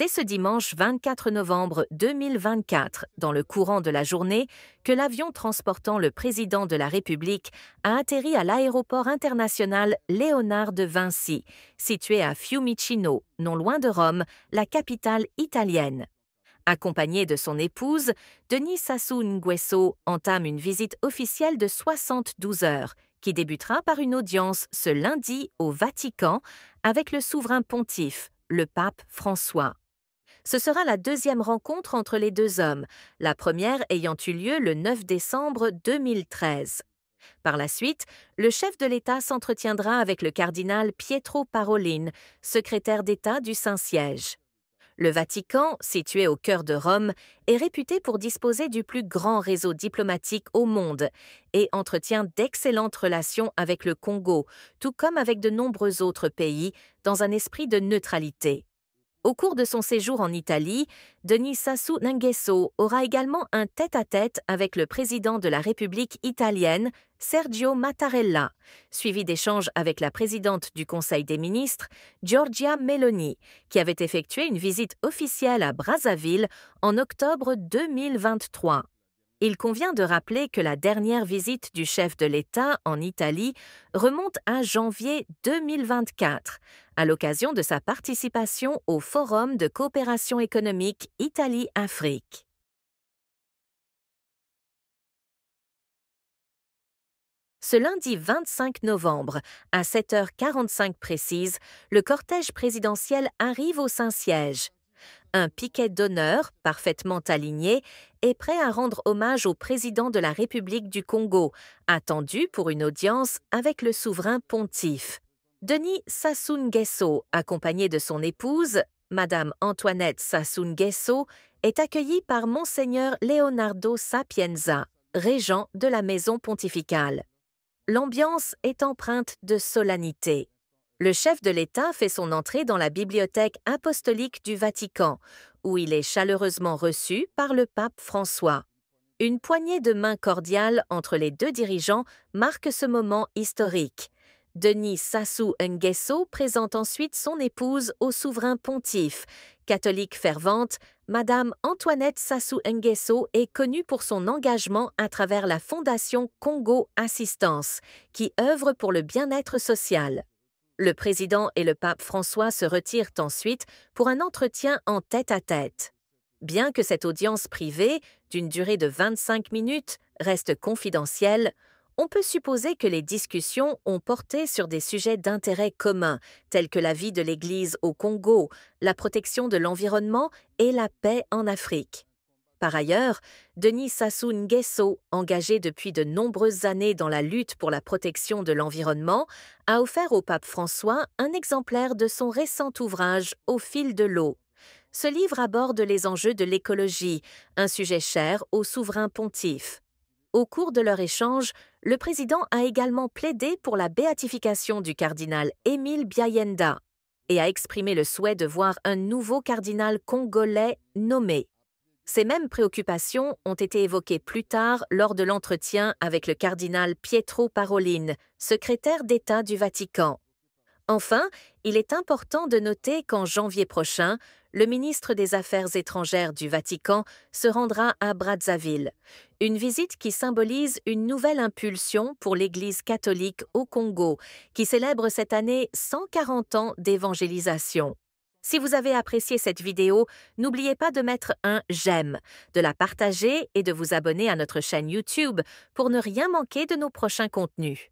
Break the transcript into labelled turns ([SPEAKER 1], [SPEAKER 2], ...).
[SPEAKER 1] C'est ce dimanche 24 novembre 2024, dans le courant de la journée, que l'avion transportant le président de la République a atterri à l'aéroport international Léonard de Vinci, situé à Fiumicino, non loin de Rome, la capitale italienne. Accompagné de son épouse, Denis Sassou Nguesso entame une visite officielle de 72 heures, qui débutera par une audience ce lundi au Vatican avec le souverain pontife, le pape François. Ce sera la deuxième rencontre entre les deux hommes, la première ayant eu lieu le 9 décembre 2013. Par la suite, le chef de l'État s'entretiendra avec le cardinal Pietro Parolin, secrétaire d'État du Saint-Siège. Le Vatican, situé au cœur de Rome, est réputé pour disposer du plus grand réseau diplomatique au monde et entretient d'excellentes relations avec le Congo, tout comme avec de nombreux autres pays, dans un esprit de neutralité. Au cours de son séjour en Italie, Denis Sassou Nguesso aura également un tête-à-tête avec le président de la République italienne, Sergio Mattarella, suivi d'échanges avec la présidente du Conseil des ministres, Giorgia Meloni, qui avait effectué une visite officielle à Brazzaville en octobre 2023. Il convient de rappeler que la dernière visite du chef de l'État en Italie remonte à janvier 2024, à l'occasion de sa participation au Forum de coopération économique Italie-Afrique. Ce lundi 25 novembre, à 7h45 précise, le cortège présidentiel arrive au Saint-Siège. Un piquet d'honneur, parfaitement aligné, est prêt à rendre hommage au président de la République du Congo, attendu pour une audience avec le souverain pontife. Denis Sassou Nguesso, accompagné de son épouse, Madame Antoinette Sassou Nguesso, est accueilli par Monseigneur Leonardo Sapienza, régent de la maison pontificale. L'ambiance est empreinte de solennité. Le chef de l'État fait son entrée dans la bibliothèque apostolique du Vatican, où il est chaleureusement reçu par le pape François. Une poignée de main cordiale entre les deux dirigeants marque ce moment historique. Denis Sassou Nguesso présente ensuite son épouse au souverain pontife. Catholique fervente, Madame Antoinette Sassou Nguesso est connue pour son engagement à travers la Fondation Congo Assistance, qui œuvre pour le bien-être social. Le président et le pape François se retirent ensuite pour un entretien en tête-à-tête. Bien que cette audience privée, d'une durée de 25 minutes, reste confidentielle, on peut supposer que les discussions ont porté sur des sujets d'intérêt commun, tels que la vie de l'Église au Congo, la protection de l'environnement et la paix en Afrique. Par ailleurs, Denis Sassou Nguesso, engagé depuis de nombreuses années dans la lutte pour la protection de l'environnement, a offert au pape François un exemplaire de son récent ouvrage Au fil de l'eau. Ce livre aborde les enjeux de l'écologie, un sujet cher au souverain pontife. Au cours de leur échange, le président a également plaidé pour la béatification du cardinal Émile Biayenda et a exprimé le souhait de voir un nouveau cardinal congolais nommé. Ces mêmes préoccupations ont été évoquées plus tard lors de l'entretien avec le cardinal Pietro Parolin, secrétaire d'État du Vatican. Enfin, il est important de noter qu'en janvier prochain, le ministre des Affaires étrangères du Vatican se rendra à Brazzaville, une visite qui symbolise une nouvelle impulsion pour l'Église catholique au Congo, qui célèbre cette année 140 ans d'évangélisation. Si vous avez apprécié cette vidéo, n'oubliez pas de mettre un j'aime, de la partager et de vous abonner à notre chaîne YouTube pour ne rien manquer de nos prochains contenus.